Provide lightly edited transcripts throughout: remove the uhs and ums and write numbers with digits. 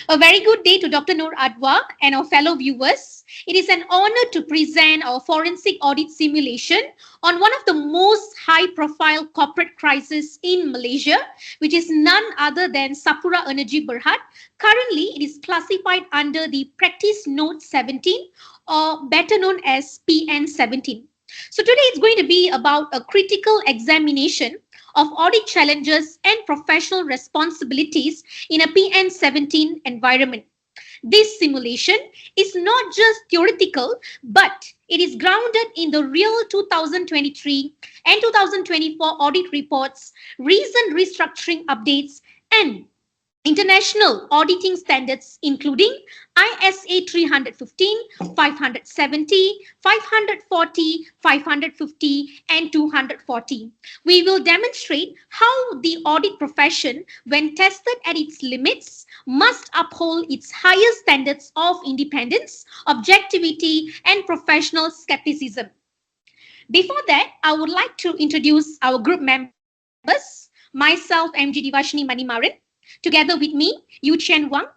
A very good day to Dr. Noor Adwa and our fellow viewers. It is an honor to present our forensic audit simulation on one of the most high-profile corporate crises in Malaysia, which is none other than Sapura Energy Berhad. Currently, it is classified under the Practice Note 17, or better known as PN17. So today it's going to be about a critical examination of audit challenges and professional responsibilities in a PN17 environment. This simulation is not just theoretical, but it is grounded in the real 2023 and 2024 audit reports, recent restructuring updates, and international auditing standards including ISA 315, 570, 540, 550 and 240. We will demonstrate how the audit profession, when tested at its limits, must uphold its highest standards of independence, objectivity and professional skepticism. Before that, I would like to introduce our group members, myself, MG.DIVAHSHINI Manimaran, together with me, Yuqian Wang,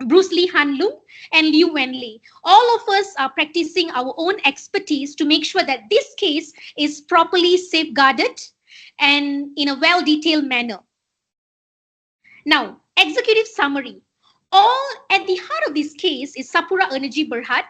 Bruce Lee Han Loong, and Liu Wen Lei. All of us are practicing our own expertise to make sure that this case is properly safeguarded and in a well-detailed manner. Now, executive summary. All at the heart of this case is Sapura Energy Berhad,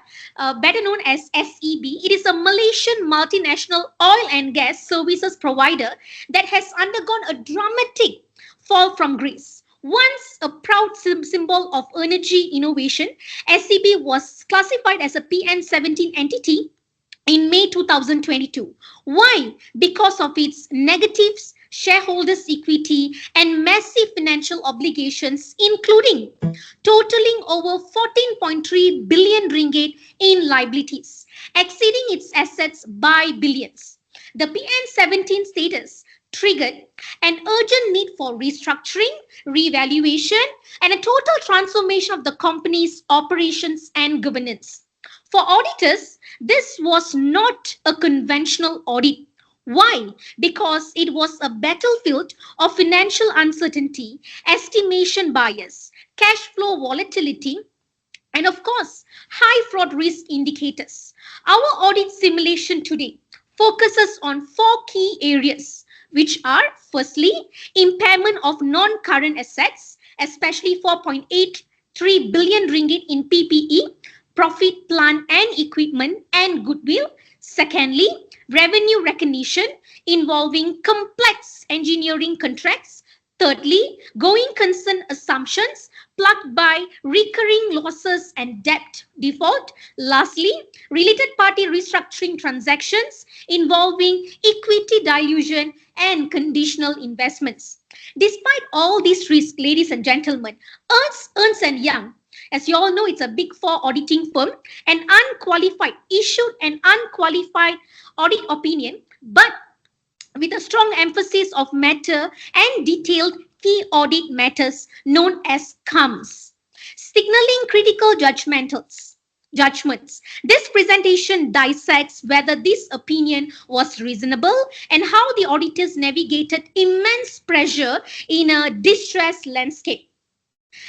better known as SEB. It is a Malaysian multinational oil and gas services provider that has undergone a dramatic fall from grace. Once a proud symbol of energy innovation, SEB was classified as a PN17 entity in May 2022. Why? Because of its negatives, shareholders' equity, and massive financial obligations, including totaling over 14.3 billion ringgit in liabilities, exceeding its assets by billions. The PN17 status triggered an urgent need for restructuring, revaluation, and a total transformation of the company's operations and governance. For auditors, this was not a conventional audit. Why? Because it was a battlefield of financial uncertainty, estimation bias, cash flow volatility, and of course, high fraud risk indicators. Our audit simulation today focuses on four key areas, which are firstly, impairment of non-current assets, especially 4.83 billion ringgit in PPE, profit, plant and equipment and goodwill. Secondly, revenue recognition involving complex engineering contracts. Thirdly, going concern assumptions plugged by recurring losses and debt default. Lastly, related party restructuring transactions involving equity dilution and conditional investments. Despite all these risks, ladies and gentlemen, Ernst & Young, as you all know, it's a big four auditing firm, issued an unqualified audit opinion, but with a strong emphasis of matter and detailed key audit matters known as CUMs, signaling critical judgments. This presentation dissects whether this opinion was reasonable and how the auditors navigated immense pressure in a distressed landscape.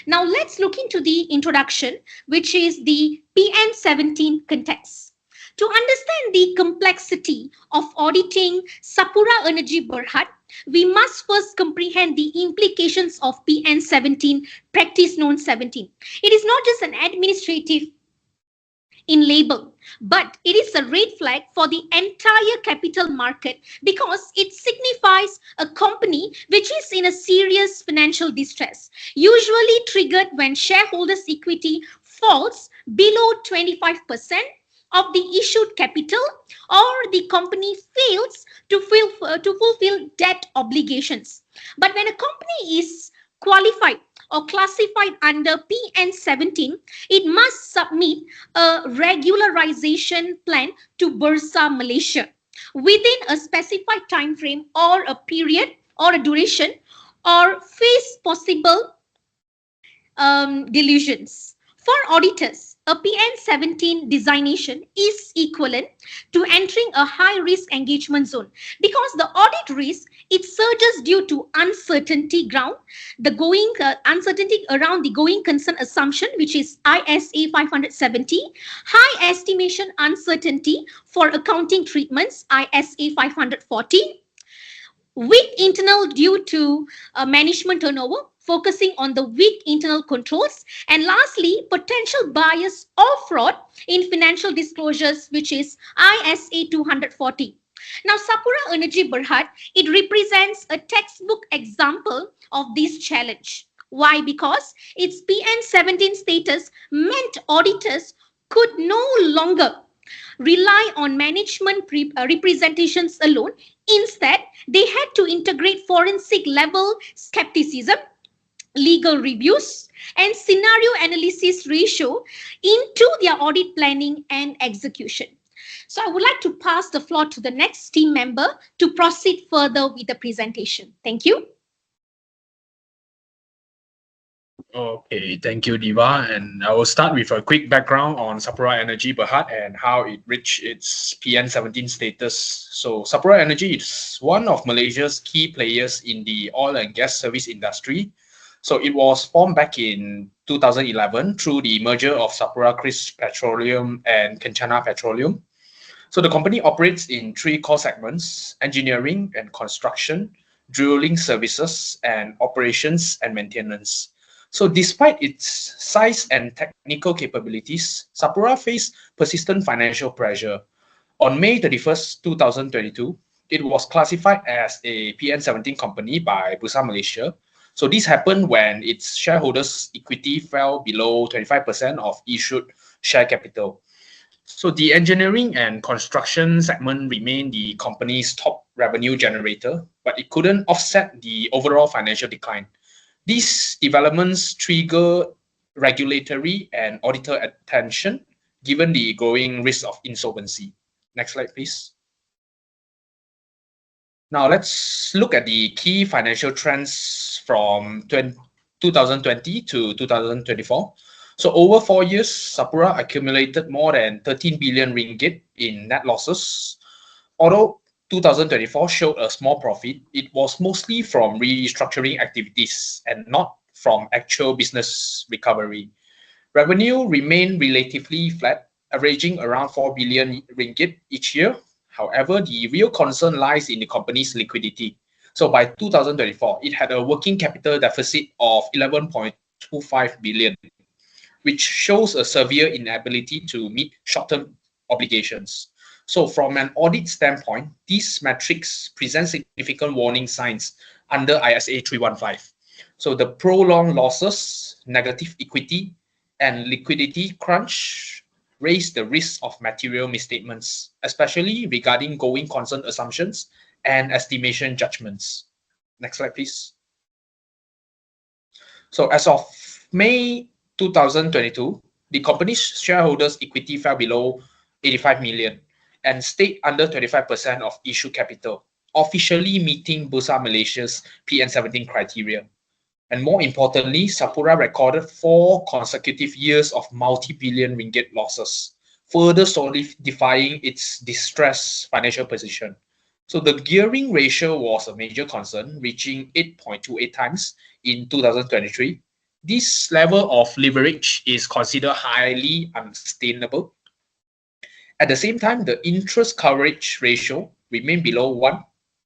Now let's look into the introduction, which is the PN17 context. To understand the complexity of auditing Sapura Energy Berhad, we must first comprehend the implications of PN17, Practice Note 17. It is not just an administrative in label, but it is a red flag for the entire capital market because it signifies a company which is in a serious financial distress, usually triggered when shareholders' equity falls below 25% of the issued capital or the company fails to fulfill debt obligations. But when a company is qualified or classified under PN17, it must submit a regularization plan to Bursa Malaysia within a specified time frame or a period or a duration or face possible delusions. For auditors, a PN17 designation is equivalent to entering a high-risk engagement zone because the audit risk, it surges due to uncertainty uncertainty around the going concern assumption, which is ISA 570, high estimation uncertainty for accounting treatments, ISA 540, weak internal due to management turnover, focusing on the weak internal controls, and lastly, potential bias or fraud in financial disclosures, which is ISA 240. Now, Sapura Energy Berhad, it represents a textbook example of this challenge. Why? Because its PN17 status meant auditors could no longer rely on management representations alone. Instead, they had to integrate forensic level skepticism, legal reviews, and scenario analysis ratio into their audit planning and execution. So I would like to pass the floor to the next team member to proceed further with the presentation. Thank you. Okay, thank you, Diva. And I will start with a quick background on Sapura Energy Berhad and how it reached its PN17 status. So Sapura Energy is one of Malaysia's key players in the oil and gas service industry. So it was formed back in 2011 through the merger of Sapura Kris Petroleum and Kencana Petroleum. So the company operates in three core segments: engineering and construction, drilling services, and operations and maintenance. So despite its size and technical capabilities, Sapura faced persistent financial pressure. On May 31st, 2022, it was classified as a PN17 company by Bursa Malaysia. So this happened when its shareholders' equity fell below 25% of issued share capital. So the engineering and construction segment remained the company's top revenue generator, but it couldn't offset the overall financial decline. These developments trigger regulatory and auditor attention given the growing risk of insolvency. Next slide, please. Now let's look at the key financial trends from 2020 to 2024. So over 4 years, Sapura accumulated more than 13 billion ringgit in net losses. Although 2024 showed a small profit, it was mostly from restructuring activities and not from actual business recovery. Revenue remained relatively flat, averaging around 4 billion ringgit each year. However, the real concern lies in the company's liquidity. So by 2024, it had a working capital deficit of 11.25 billion, which shows a severe inability to meet short-term obligations. So from an audit standpoint, these metrics present significant warning signs under ISA 315. So the prolonged losses, negative equity, and liquidity crunch raise the risk of material misstatements, especially regarding going concern assumptions and estimation judgments. Next slide, please. So as of May 2022, the company's shareholders' equity fell below 85 million and stayed under 25% of issue capital, officially meeting Bursa Malaysia's PN17 criteria. And more importantly, Sapura recorded 4 consecutive years of multi-billion ringgit losses, further solidifying its distressed financial position. So the gearing ratio was a major concern, reaching 8.28 times in 2023. This level of leverage is considered highly unsustainable. At the same time, the interest coverage ratio remained below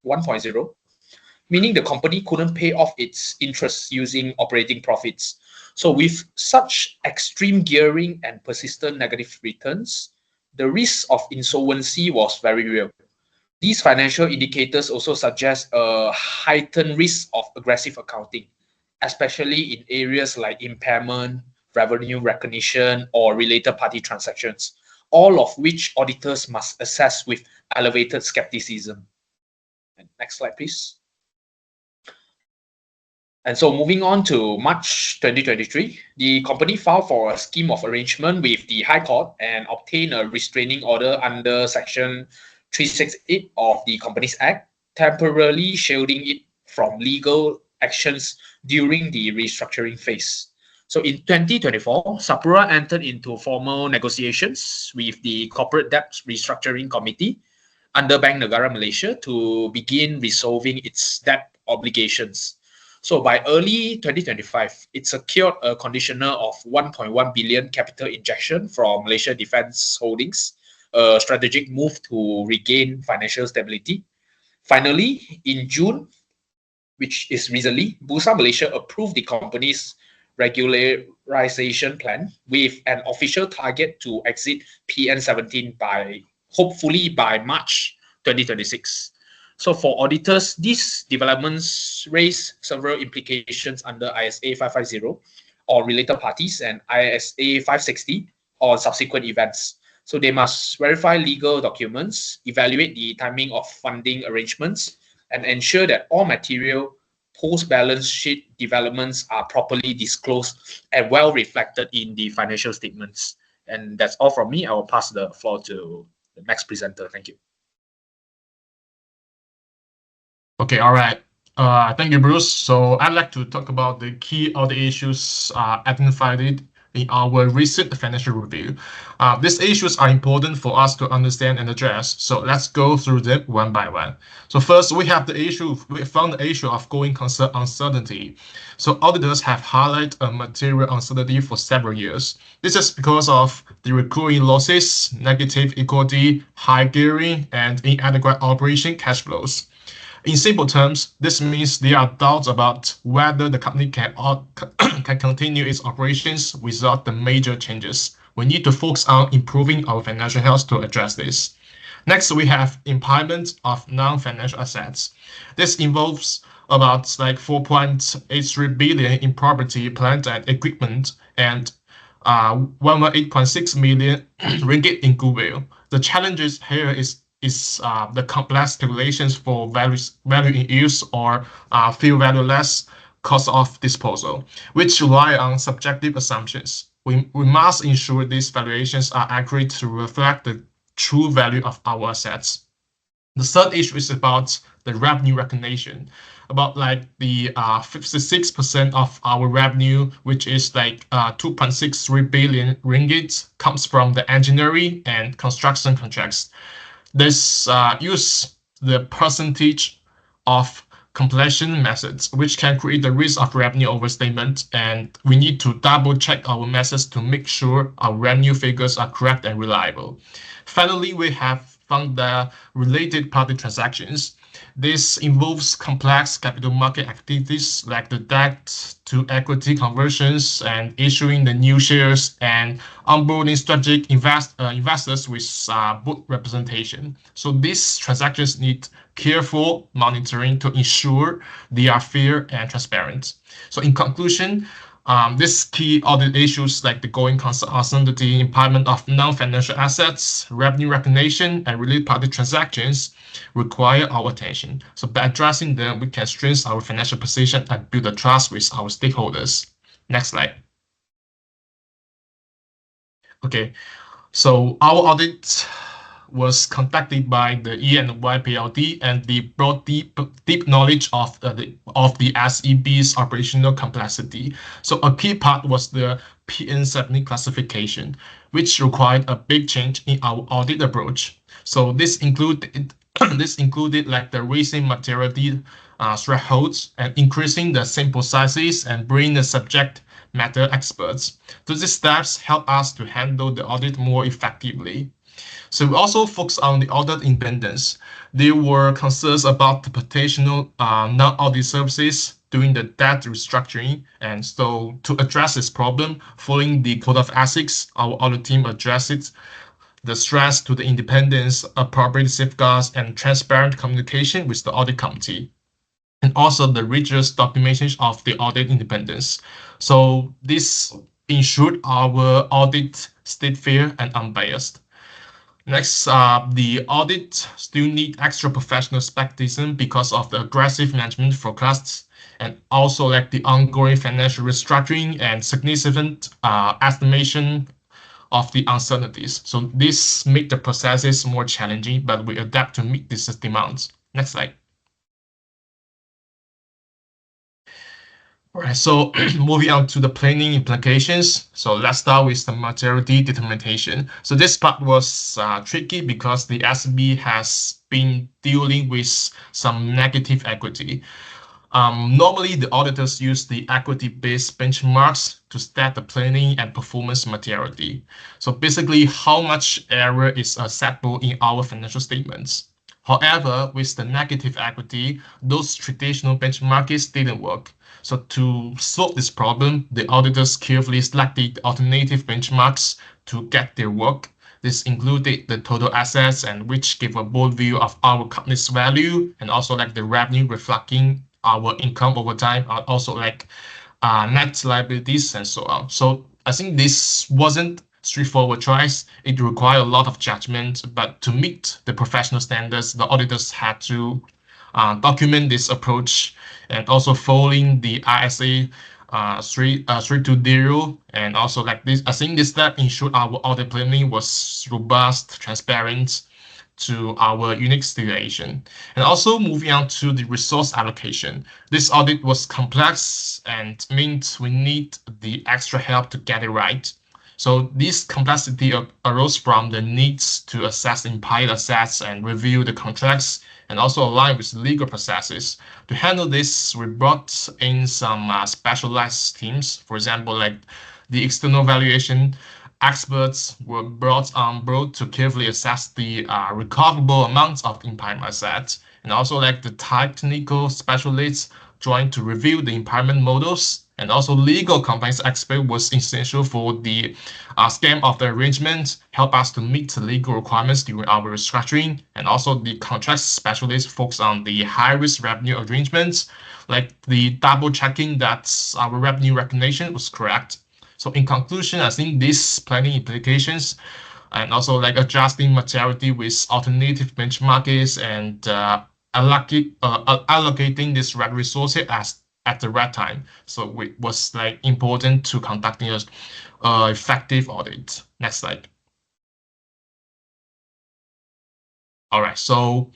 1.0, meaning the company couldn't pay off its interest using operating profits. So with such extreme gearing and persistent negative returns, the risk of insolvency was very real. These financial indicators also suggest a heightened risk of aggressive accounting, especially in areas like impairment, revenue recognition, or related party transactions, all of which auditors must assess with elevated skepticism. Next slide, please. And so moving on to March 2023, the company filed for a scheme of arrangement with the High Court and obtained a restraining order under Section 368 of the Companies Act, temporarily shielding it from legal actions during the restructuring phase. So in 2024, Sapura entered into formal negotiations with the Corporate Debt Restructuring Committee under Bank Negara Malaysia to begin resolving its debt obligations. So by early 2025, it secured a conditional of 1.1 billion capital injection from Malaysia Defence Holdings, a strategic move to regain financial stability. Finally, in June, which is recently, Bursa Malaysia approved the company's regularization plan with an official target to exit PN17 hopefully by March 2026. So for auditors, these developments raise several implications under ISA 550 or related parties and ISA 560 on subsequent events. So they must verify legal documents, evaluate the timing of funding arrangements, and ensure that all material post-balance sheet developments are properly disclosed and well reflected in the financial statements. And that's all from me. I will pass the floor to the next presenter. Thank you. Okay, all right. Thank you, Bruce. So I'd like to talk about the key audit issues identified in our recent financial review. These issues are important for us to understand and address. So let's go through them one by one. So first, we found the issue of going concern uncertainty. So auditors have highlighted a material uncertainty for several years. This is because of the recurring losses, negative equity, high gearing, and inadequate operation cash flows. In simple terms, this means there are doubts about whether the company can continue its operations without the major changes. We need to focus on improving our financial health to address this. Next, we have impairment of non-financial assets. This involves about like 4.83 billion in property, plant, and equipment, and 118.6 million ringgit in goodwill. The challenges here is the complex calculations for value in use or fair value less cost of disposal, which rely on subjective assumptions. We must ensure these valuations are accurate to reflect the true value of our assets. The third issue is about the revenue recognition. About like the 56% of our revenue, which is like 2.63 billion ringgit, comes from the engineering and construction contracts. This use the percentage of completion methods, which can create the risk of revenue overstatement, and we need to double check our methods to make sure our revenue figures are correct and reliable. Finally, we have found the related party transactions. This involves complex capital market activities like the debt to equity conversions and issuing the new shares and onboarding strategic investors with board representation. So these transactions need careful monitoring to ensure they are fair and transparent. So in conclusion, these key audit issues like the going concern uncertainty, impairment of non-financial assets, revenue recognition, and related party transactions require our attention. So by addressing them, we can strengthen our financial position and build a trust with our stakeholders. Next slide. Okay, so our audit was conducted by the E&Y PLD, and they brought deep knowledge of the SEB's operational complexity. So a key part was the PN17 classification, which required a big change in our audit approach. So this included like the raising materiality thresholds and increasing the sample sizes and bringing the subject matter experts. So these steps help us to handle the audit more effectively. So we also focus on the audit independence. There were concerns about the potential non-audit services during the debt restructuring. And so to address this problem, following the Code of Ethics, our audit team addressed the stress to the independence, appropriate safeguards, and transparent communication with the audit committee, and also the rigorous documentation of the audit independence. So this ensured our audit stayed fair and unbiased. Next, the audit still need extra professional skepticism because of the aggressive management forecasts and also like the ongoing financial restructuring and significant estimation of the uncertainties. So this make the processes more challenging, but we adapt to meet these demands. Next slide. All right, so moving on to the planning implications. So let's start with the maturity determination. So this part was tricky because the SB has been dealing with some negative equity. Normally, the auditors use the equity-based benchmarks to stat the planning and performance maturity. So basically, how much error is acceptable in our financial statements. However, with the negative equity, those traditional benchmarks didn't work. So to solve this problem, the auditors carefully selected alternative benchmarks to get their work. This included the total assets and which gave a bold view of our company's value and also like the revenue reflecting our income over time, also like net liabilities and so on. So I think this wasn't straightforward choice. It required a lot of judgment, but to meet the professional standards, the auditors had to document this approach and also following the ISA 320 and also like this. I think this step ensured our audit planning was robust, transparent, to our unique situation. And also moving on to the resource allocation. This audit was complex and meant we need the extra help to get it right. So this complexity arose from the needs to assess impaired assets and review the contracts and also align with legal processes. To handle this, we brought in some specialized teams. For example, like the external valuation experts were brought on board to carefully assess the recoverable amounts of impairment assets, and also like the technical specialists joined to review the impairment models, and also legal compliance expert was essential for the scheme of the arrangement, help us to meet the legal requirements during our restructuring, and also the contract specialist focus on the high-risk revenue arrangements, like the double checking that our revenue recognition was correct. So in conclusion, I think these planning implications and also like adjusting maturity with alternative benchmarks and allocating this red resources at the right time. So it was like important to conducting a effective audit. Next slide. All right. So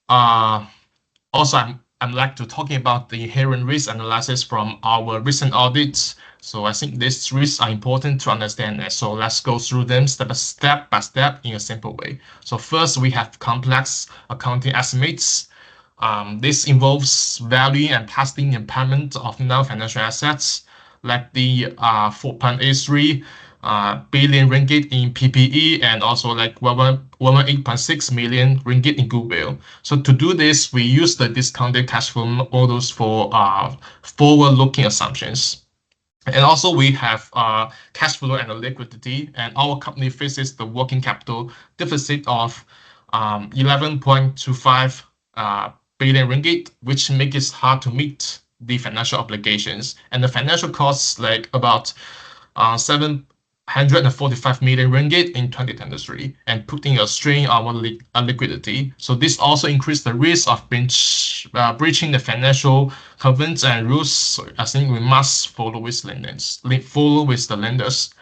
also I'm like to talking about the inherent risk analysis from our recent audits. So I think these risks are important to understand. So let's go through them step by step in a simple way. So first, we have complex accounting estimates. This involves valuing and testing impairment of non-financial assets, like the 4.83 billion ringgit in PPE and also like 118.6 million ringgit in goodwill. So to do this, we use the discounted cash flow models for forward-looking assumptions. And also we have cash flow and liquidity, and our company faces the working capital deficit of 11.25 billion ringgit, which makes it hard to meet the financial obligations. And the financial costs like about 745 million ringgit in 2023 and putting a strain on our liquidity. So this also increased the risk of breaching the financial covenants and rules. So I think we must follow with the lenders.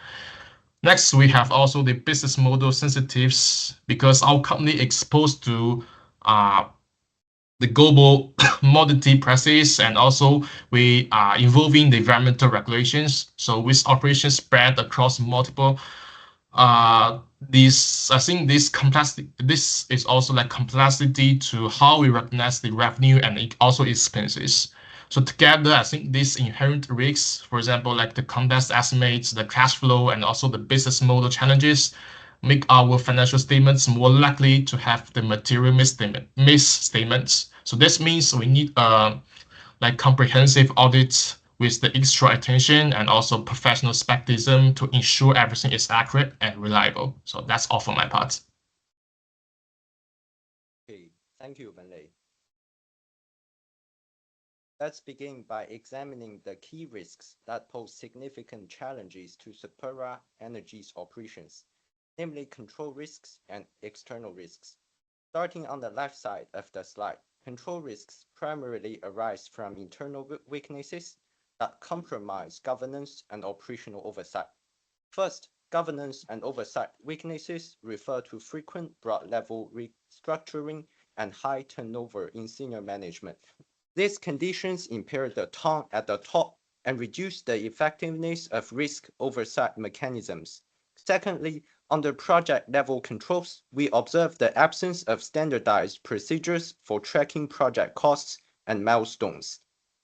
Next, we have also the business model sensitives because our company exposed to the global commodity prices, and also we are involving the environmental regulations. So with operations spread across multiple, I think this complexity, this is also like complexity to how we recognize the revenue and also expenses. So together, I think these inherent risks, for example, like the complex estimates, the cash flow, and also the business model challenges, make our financial statements more likely to have the material misstatements. So this means we need like comprehensive audits with the extra attention and also professional skepticism to ensure everything is accurate and reliable. So that's all for my part. Okay, thank you, Wen Lei. Let's begin by examining the key risks that pose significant challenges to Sapura Energy's operations, namely control risks and external risks. Starting on the left side of the slide, control risks primarily arise from internal weaknesses that compromise governance and operational oversight. First, governance and oversight weaknesses refer to frequent broad-level restructuring and high turnover in senior management. These conditions impair the tone at the top and reduce the effectiveness of risk oversight mechanisms. Secondly, under project-level controls, we observe the absence of standardized procedures for tracking project costs and milestones.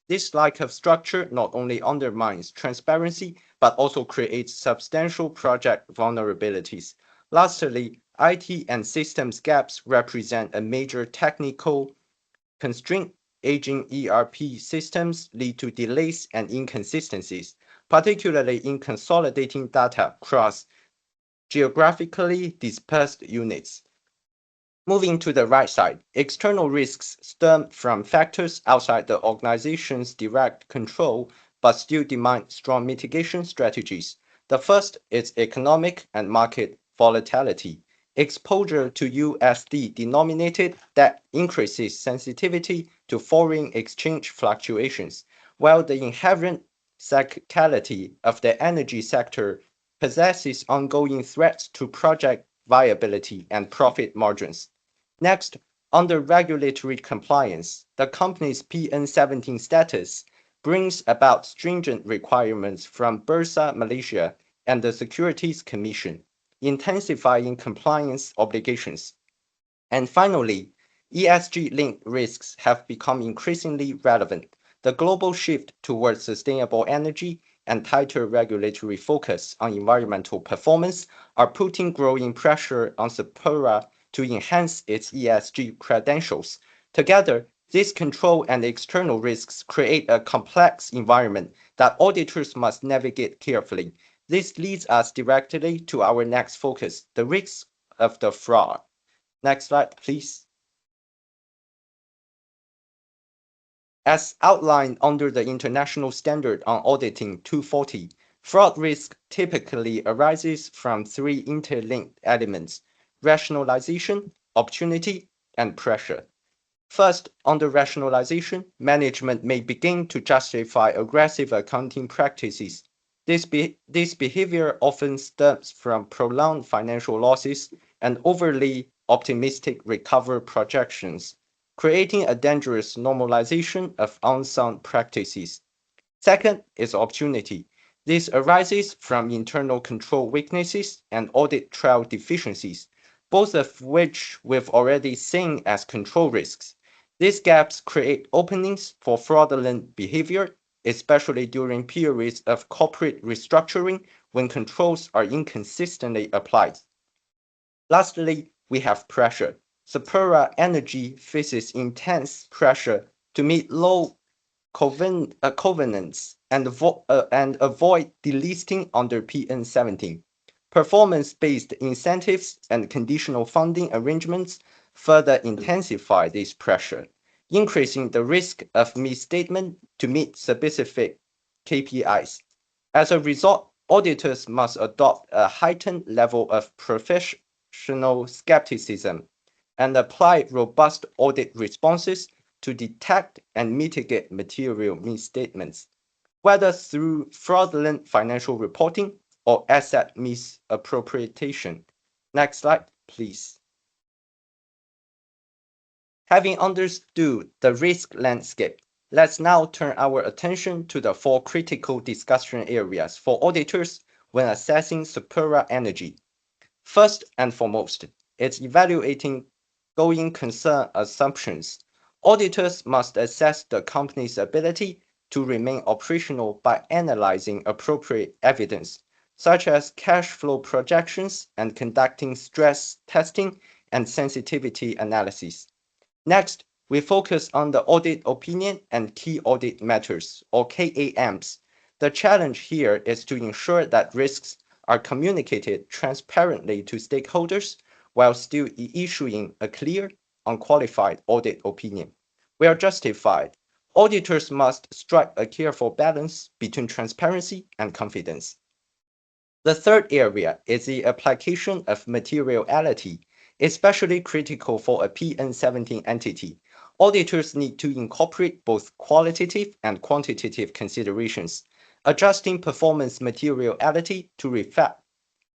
This lack of structure not only undermines transparency, but also creates substantial project vulnerabilities. Lastly, IT and systems gaps represent a major technical constraint. Aging ERP systems lead to delays and inconsistencies, particularly in consolidating data across geographically dispersed units. Moving to the right side, external risks stem from factors outside the organization's direct control, but still demand strong mitigation strategies. The first is economic and market volatility. Exposure to USD-denominated debt increases sensitivity to foreign exchange fluctuations, while the inherent cyclicality of the energy sector possesses ongoing threats to project viability and profit margins. Next, under regulatory compliance, the company's PN17 status brings about stringent requirements from Bursa Malaysia and the Securities Commission, intensifying compliance obligations. And finally, ESG-linked risks have become increasingly relevant. The global shift towards sustainable energy and tighter regulatory focus on environmental performance are putting growing pressure on Sapura to enhance its ESG credentials. Together, these control and external risks create a complex environment that auditors must navigate carefully. This leads us directly to our next focus, the risks of the fraud. Next slide, please. As outlined under the International Standard on Auditing 240, fraud risk typically arises from three interlinked elements: rationalization, opportunity, and pressure. First, under rationalization, management may begin to justify aggressive accounting practices. This behavior often stems from prolonged financial losses and overly optimistic recovery projections, creating a dangerous normalization of unsound practices. Second is opportunity. This arises from internal control weaknesses and audit trail deficiencies, both of which we've already seen as control risks. These gaps create openings for fraudulent behavior, especially during periods of corporate restructuring when controls are inconsistently applied. Lastly, we have pressure. Sapura Energy faces intense pressure to meet low covenants and avoid delisting under PN17. Performance-based incentives and conditional funding arrangements further intensify this pressure, increasing the risk of misstatement to meet specific KPIs. As a result, auditors must adopt a heightened level of professional skepticism and apply robust audit responses to detect and mitigate material misstatements, whether through fraudulent financial reporting or asset misappropriation. Next slide, please. Having understood the risk landscape, let's now turn our attention to the four critical discussion areas for auditors when assessing Sapura Energy. First and foremost, it's evaluating going concern assumptions. Auditors must assess the company's ability to remain operational by analyzing appropriate evidence, such as cash flow projections and conducting stress testing and sensitivity analysis. Next, we focus on the audit opinion and key audit matters, or KAMs. The challenge here is to ensure that risks are communicated transparently to stakeholders while still issuing a clear, unqualified audit opinion. Where justified, auditors must strike a careful balance between transparency and confidence. The third area is the application of materiality, especially critical for a PN17 entity. Auditors need to incorporate both qualitative and quantitative considerations, adjusting performance materiality to reflect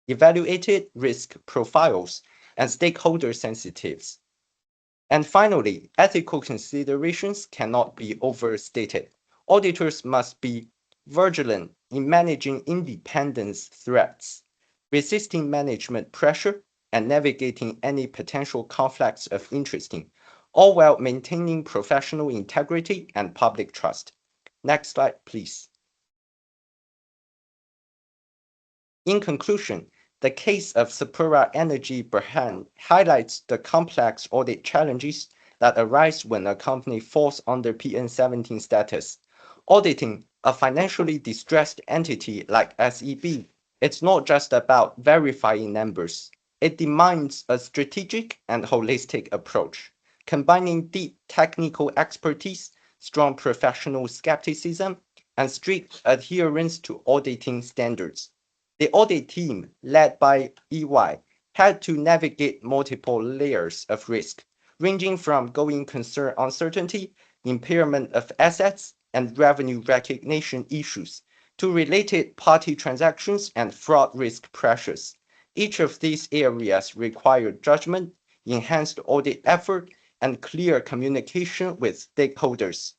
evaluated risk profiles and stakeholder sensitives. And finally, ethical considerations cannot be overstated. Auditors must be vigilant in managing independence threats, resisting management pressure, and navigating any potential conflicts of interest, all while maintaining professional integrity and public trust. Next slide, please. In conclusion, the case of Sapura Energy Berhad highlights the complex audit challenges that arise when a company falls under PN17 status. Auditing a financially distressed entity like SEB, it's not just about verifying numbers. It demands a strategic and holistic approach, combining deep technical expertise, strong professional skepticism, and strict adherence to auditing standards. The audit team, led by EY, had to navigate multiple layers of risk, ranging from going concern uncertainty, impairment of assets, and revenue recognition issues, to related party transactions and fraud risk pressures. Each of these areas required judgment, enhanced audit effort, and clear communication with stakeholders.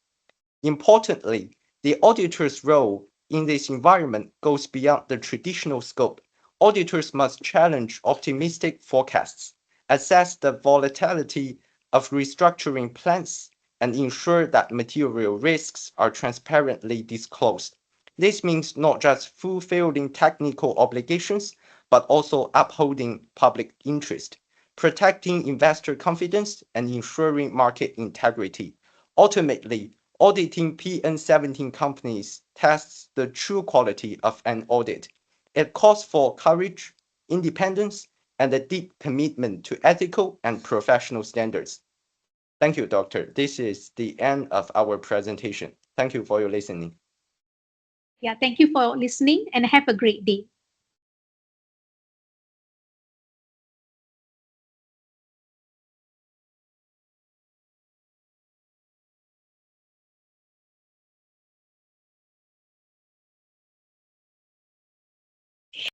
Importantly, the auditor's role in this environment goes beyond the traditional scope. Auditors must challenge optimistic forecasts, assess the volatility of restructuring plans, and ensure that material risks are transparently disclosed. This means not just fulfilling technical obligations, but also upholding public interest, protecting investor confidence, and ensuring market integrity. Ultimately, auditing PN17 companies tests the true quality of an audit. It calls for courage, independence, and a deep commitment to ethical and professional standards. Thank you, Doctor. This is the end of our presentation. Thank you for your listening. Yeah, thank you for listening and have a great day.